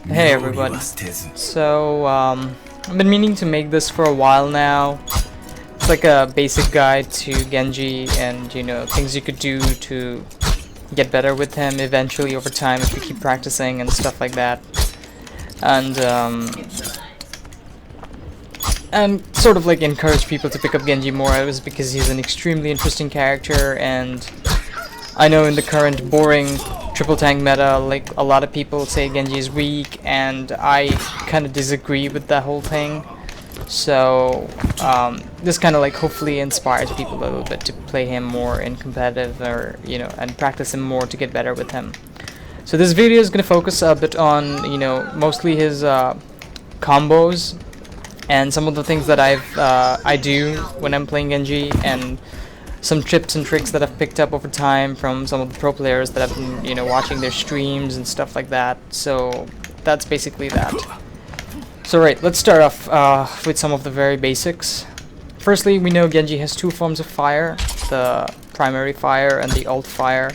Hey everybody. So I've been meaning to make this for a while now. It's like a basic guide to Genji and things you could do to get better with him eventually over time if you keep practicing and stuff like that. And sort of like encourage people to pick up Genji more. It was because he's an extremely interesting character, and I know in the current boring triple tank meta, like a lot of people say Genji is weak, and I kind of disagree with that whole thing. So this kind of like hopefully inspires people a little bit to play him more in competitive, or and practice him more to get better with him. So this video is going to focus a bit on mostly his combos and some of the things that I do when I'm playing Genji, and some tips and tricks that I've picked up over time from some of the pro players that I've been watching their streams and stuff like that. So that's basically that. So right, let's start off with some of the very basics. Firstly, we know Genji has two forms of fire: the primary fire and the alt fire.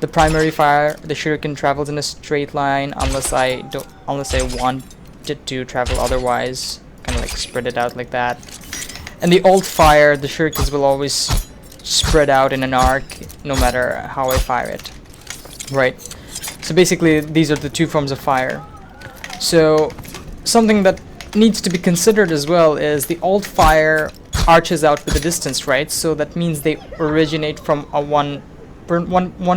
The primary fire, the shuriken travels in a straight line unless I want it to travel otherwise. Kind of like spread it out like that. And the alt fire, the shurikens will always spread out in an arc no matter how I fire it. Right. So basically these are the two forms of fire. So something that needs to be considered as well is the alt fire arches out with the distance, right? So that means they originate from a one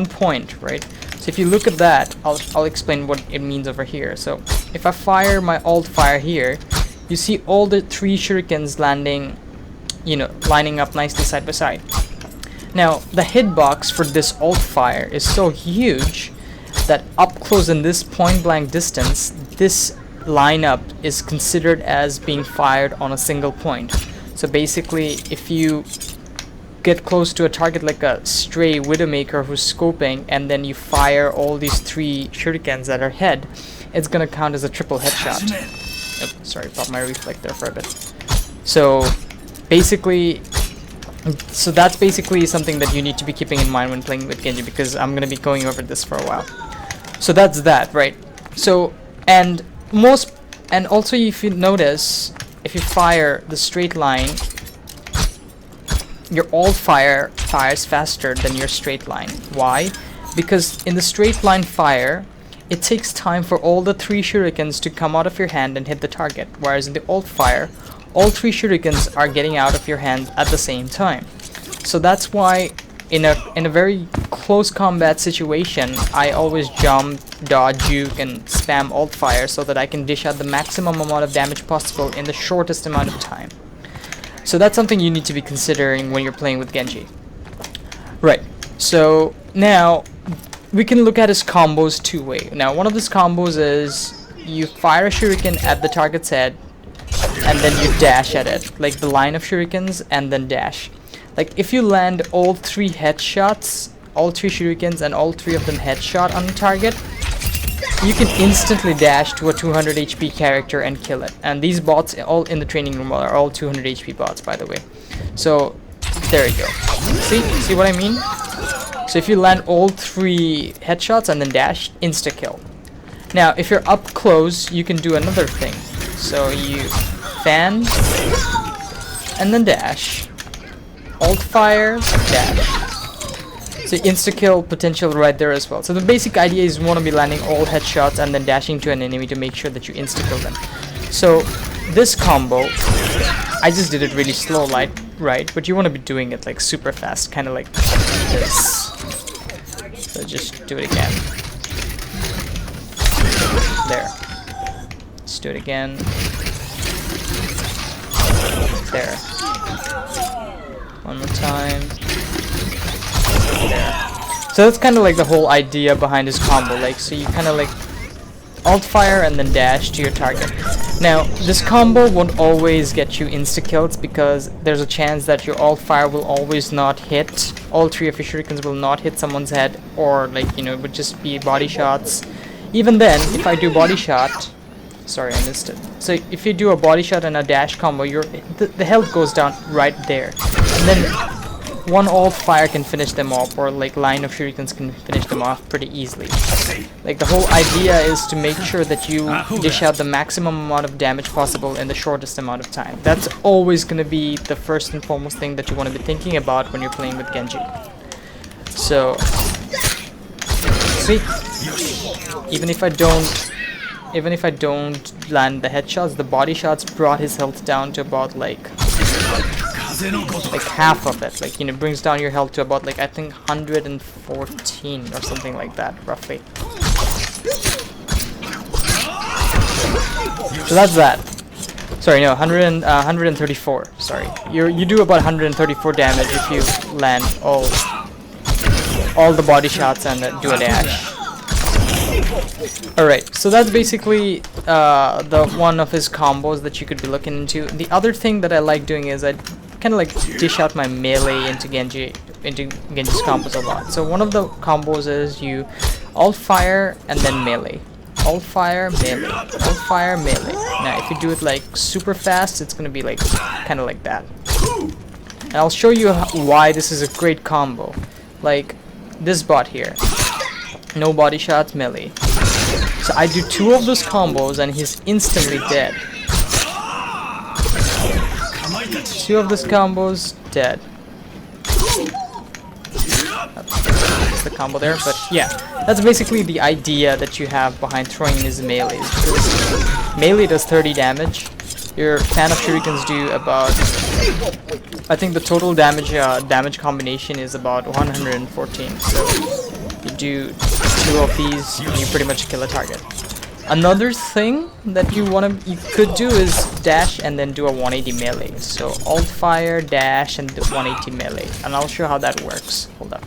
point, right? So if you look at that, I'll explain what it means over here. So if I fire my alt fire here, you see all the three shurikens landing, lining up nicely side by side. Now the hitbox for this alt fire is so huge that up close in this point blank distance, this lineup is considered as being fired on a single point. So basically, if you get close to a target like a stray Widowmaker who's scoping, and then you fire all these three shurikens at her head, it's gonna count as a triple headshot. Oh, sorry, popped my reflector for a bit. So basically, that's basically something that you need to be keeping in mind when playing with Genji, because I'm gonna be going over this for a while. So that's that, right? So and also, if you notice, if you fire the straight line, your alt fire fires faster than your straight line. Why? Because in the straight line fire, it takes time for all the three shurikens to come out of your hand and hit the target, whereas in the alt fire, all three shurikens are getting out of your hand at the same time. So that's why in a very close combat situation, I always jump, dodge, juke, and spam alt fire so that I can dish out the maximum amount of damage possible in the shortest amount of time. So that's something you need to be considering when you're playing with Genji. Right, so now we can look at his combos two-way. Now one of his combos is you fire a shuriken at the target's head and then you dash at it, like the line of shurikens, and then dash. Like if you land all three headshots, all three shurikens and all three of them headshot on the target, you can instantly dash to a 200 HP character and kill it. And these bots all in the training room are all 200 HP bots, by the way. So there you go. See what I mean? So if you land all three headshots and then dash, insta kill. Now if you're up close, you can do another thing. So you fan and then dash, alt fire, dash. So insta kill potential right there as well. So the basic idea is you want to be landing all headshots and then dashing to an enemy to make sure that you insta kill them. So this combo, I just did it really slow, right? But you want to be doing it like super fast, kind of like this. So just do it again. There. Let's do it again. There. One more time. There. So that's kind of like the whole idea behind his combo. Like, so you kind of like alt fire and then dash to your target. Now this combo won't always get you insta kills, because there's a chance that your alt fire will always not hit. All three of your shurikens will not hit someone's head, or like it would just be body shots. Even then, if I do body shot, sorry I missed it. So if you do a body shot and a dash combo, the health goes down right there. And then one alt fire can finish them off, or like line of shurikens can finish them off pretty easily. Like the whole idea is to make sure that you dish out the maximum amount of damage possible in the shortest amount of time. That's always going to be the first and foremost thing that you want to be thinking about when you're playing with Genji. So, see, even if I don't land the headshots, the body shots brought his health down to about like half of it. Like, you know, brings down your health to about like I think 114 or something like that, roughly. So that's that. Sorry, no, 134. Sorry, you do about 134 damage if you land all the body shots and do a dash. Alright, so that's basically the one of his combos that you could be looking into. The other thing that I like doing is I kind of like dish out my melee into Genji's combos a lot. So one of the combos is you alt fire and then melee. Alt fire, melee. Alt fire, melee. Now if you do it like super fast, it's gonna be like kind of like that. And I'll show you why this is a great combo. Like this bot here. No body shots, melee. So I do 2 of those combos and he's instantly dead. 2 of those combos, dead. That's the combo there, but yeah. That's basically the idea that you have behind throwing in his melee. Melee does 30 damage. Your fan of shurikens do about... I think the total damage combination is about 114. So you do 2 of these and you pretty much kill a target. Another thing that you could do is dash and then do a 180 melee. So alt fire, dash, and do 180 melee. And I'll show how that works. Hold up.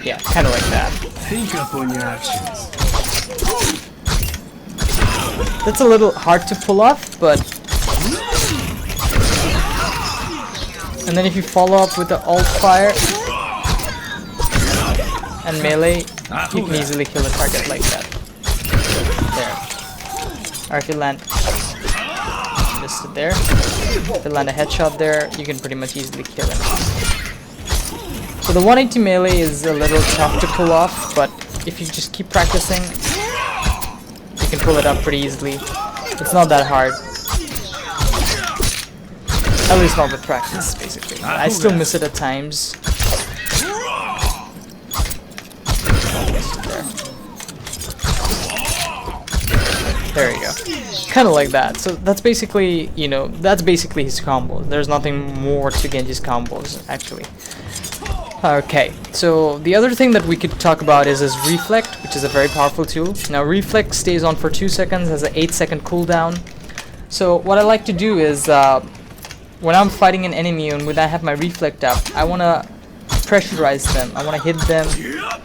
Yeah, kind of like that. Think upon your actions. That's a little hard to pull off, but... And then if you follow up with the alt fire and melee, you can easily kill a target like that. There. Or if you land just there, if you land a headshot there, you can pretty much easily kill him. So the 180 melee is a little tough to pull off, but if you just keep practicing, you can pull it up pretty easily. It's not that hard. At least not with practice, basically. I still miss it at times. There you go. Kind of like that. So that's basically, you know, that's basically his combos. There's nothing more to Genji's combos, actually. Okay, so the other thing that we could talk about is his Reflect, which is a very powerful tool. Now, Reflect stays on for 2 seconds, has an 8-second cooldown. So what I like to do is, when I'm fighting an enemy and when I have my Reflect up, I want to pressurize them. I want to hit them,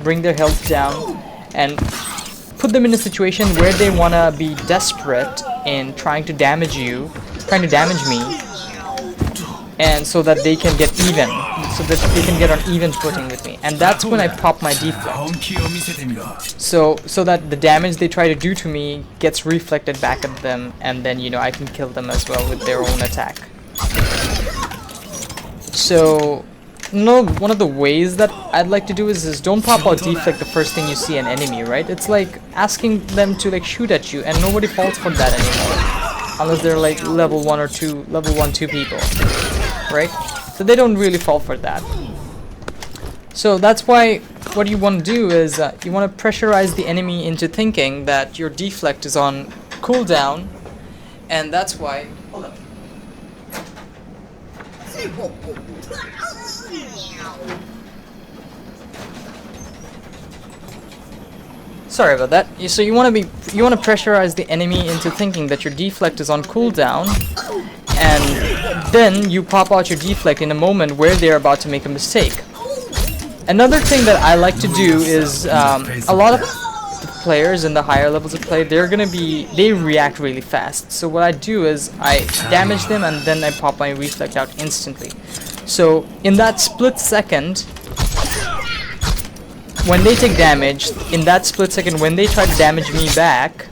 bring their health down, and put them in a situation where they want to be desperate in trying to damage you, trying to damage me, and so that they can get even, so that they can get on even footing with me. And that's when I pop my Deflect. So that the damage they try to do to me gets reflected back at them, and then, you know, I can kill them as well with their own attack. So, one of the ways that I'd like to do is don't pop out Deflect the first thing you see an enemy, right? It's like asking them to like shoot at you, and nobody falls for that anymore. Unless they're like level 1 or 2, level 1-2 people, right? So they don't really fall for that. So that's why what you want to do is you want to pressurize the enemy into thinking that your Deflect is on cooldown, and that's why... Hold up. Sorry about that. So you want to pressurize the enemy into thinking that your Deflect is on cooldown, and then you pop out your Deflect in a moment where they're about to make a mistake. Another thing that I like to do is a lot of the players in the higher levels of play, they react really fast. So what I do is I damage them and then I pop my Reflect out instantly. So in that split second, when they take damage, when they try to damage me back,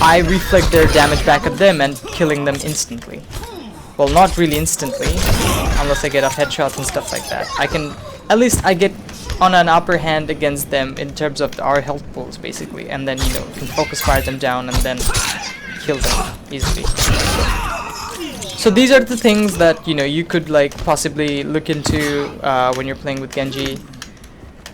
I reflect their damage back at them and killing them instantly. Well, not really instantly, unless I get off headshots and stuff like that. I can, at least I get on an upper hand against them in terms of our health pools, basically, and then, you know, can focus fire them down and then kill them easily. So these are the things that, you know, you could like possibly look into when you're playing with Genji.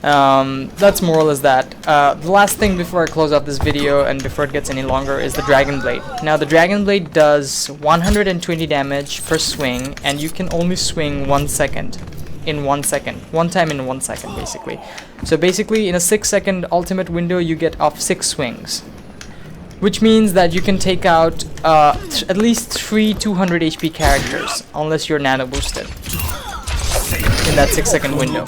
That's more or less that. The last thing before I close out this video and before it gets any longer is the Dragon Blade. Now the Dragon Blade does 120 damage per swing, and you can only swing 1 second. In 1 second. One time in 1 second, basically. So basically in a 6-second ultimate window you get off 6 swings. Which means that you can take out at least 3 200 HP characters, unless you're nano boosted in that 6-second window.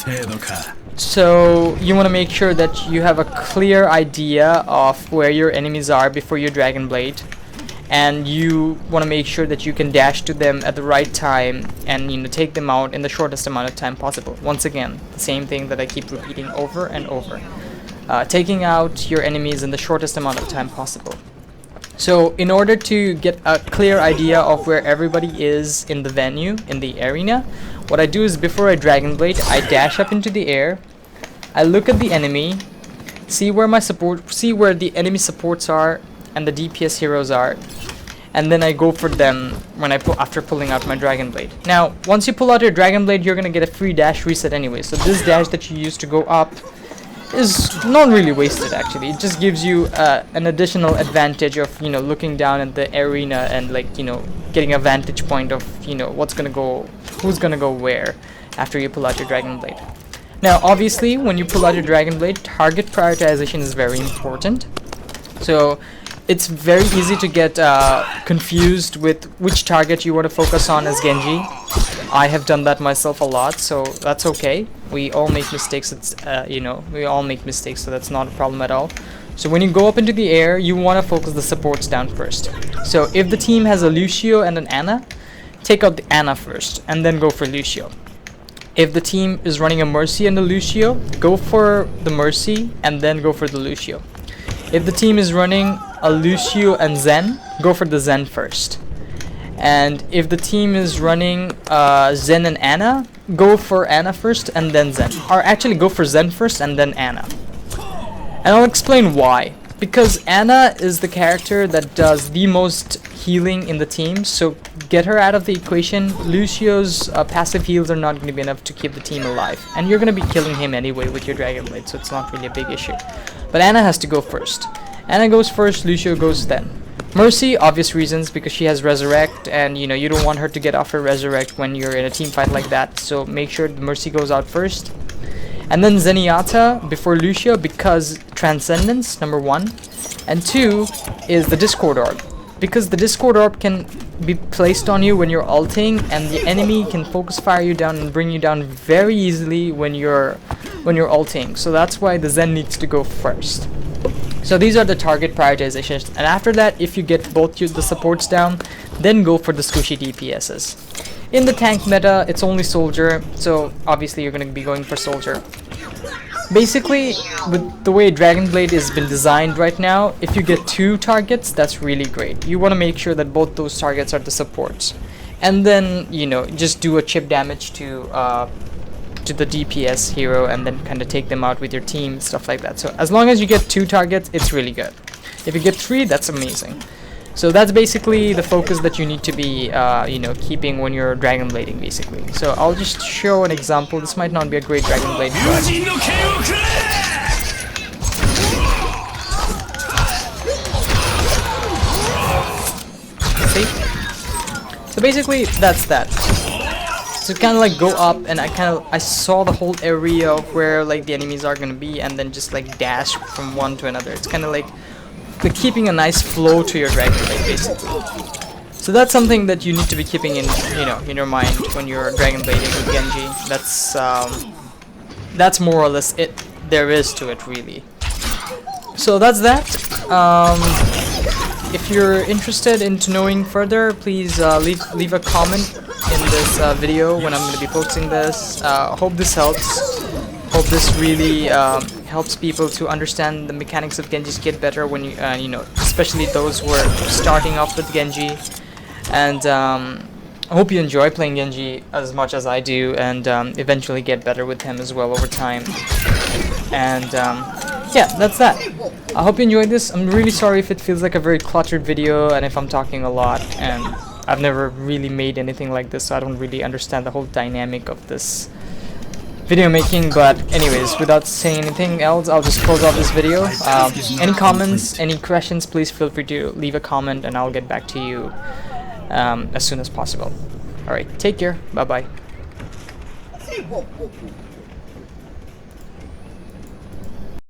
So you want to make sure that you have a clear idea of where your enemies are before your Dragon Blade, and you want to make sure that you can dash to them at the right time and, you know, take them out in the shortest amount of time possible. Once again, the same thing that I keep repeating over and over. Taking out your enemies in the shortest amount of time possible. So in order to get a clear idea of where everybody is in the venue, in the arena, what I do is before I Dragon Blade, I dash up into the air, I look at the enemy, see where the enemy supports are and the DPS heroes are, and then I go for them when after pulling out my Dragon Blade. Now, once you pull out your Dragon Blade, you're gonna get a free dash reset anyway. So this dash that you use to go up is not really wasted actually. It just gives you an additional advantage of, you know, looking down at the arena and, like, you know, getting a vantage point of, you know, who's gonna go where after you pull out your Dragon Blade. Now obviously when you pull out your Dragon Blade, target prioritization is very important. So it's very easy to get confused with which target you want to focus on as Genji. I have done that myself a lot, so that's okay. We all make mistakes. It's you know, we all make mistakes, so that's not a problem at all. So when you go up into the air, you want to focus the supports down first. So if the team has a Lucio and an Ana, take out the Ana first and then go for Lucio. If the team is running a Mercy and a Lucio, go for the Mercy and then go for the Lucio. If the team is running a Lucio and Zen, go for the Zen first. And if the team is running Zen and Ana, go for Ana first and then Zen. Or actually go for Zen first and then Ana. And I'll explain why. Because Ana is the character that does the most healing in the team, so get her out of the equation. Lucio's passive heals are not going to be enough to keep the team alive. And you're going to be killing him anyway with your Dragon Blade, so it's not really a big issue. But Ana has to go first. Ana goes first, Lucio goes then. Mercy, obvious reasons, because she has Resurrect, and, you know, you don't want her to get off her Resurrect when you're in a team fight like that, so make sure the Mercy goes out first. And then Zenyatta before Lucio, because Transcendence, number 1. And 2 is the Discord Orb, because the Discord Orb can be placed on you when you're ulting, and the enemy can focus fire you down and bring you down very easily when you're ulting. So that's why the Zen needs to go first. So these are the target prioritizations, and after that, if you get both the supports down, then go for the squishy DPSs. In the tank meta, it's only Soldier, so obviously you're going to be going for Soldier. Basically, with the way Dragon Blade has been designed right now, if you get 2 targets, that's really great. You want to make sure that both those targets are the supports. And then, you know, just do a chip damage to the DPS hero and then kind of take them out with your team, stuff like that. So as long as you get 2 targets, it's really good. If you get 3, that's amazing. So that's basically the focus that you need to be, you know, keeping when you're Dragon Blading, basically. So I'll just show an example. This might not be a great Dragon Blade, but see? So basically, that's that. So kind of like go up, and I saw the whole area of where like the enemies are gonna be, and then just like dash from one to another. It's kind of like keeping a nice flow to your Dragon Blade, basically. So that's something that you need to be keeping in, you know, in your mind when you're Dragon Blading with Genji. That's more or less it there is to it, really. So that's that. If you're interested into knowing further, please leave a comment in this video when I'm going to be posting this. Hope this helps. Hope this really helps people to understand the mechanics of Genji's kit better when you know, especially those who are starting off with Genji. And I hope you enjoy playing Genji as much as I do, and eventually get better with him as well over time. And yeah, that's that. I hope you enjoyed this. I'm really sorry if it feels like a very cluttered video and if I'm talking a lot, and I've never really made anything like this, so I don't really understand the whole dynamic of this video making. But anyways, without saying anything else, I'll just close off this video. Any comments, any questions, please feel free to leave a comment and I'll get back to you as soon as possible. Alright, take care. Bye bye.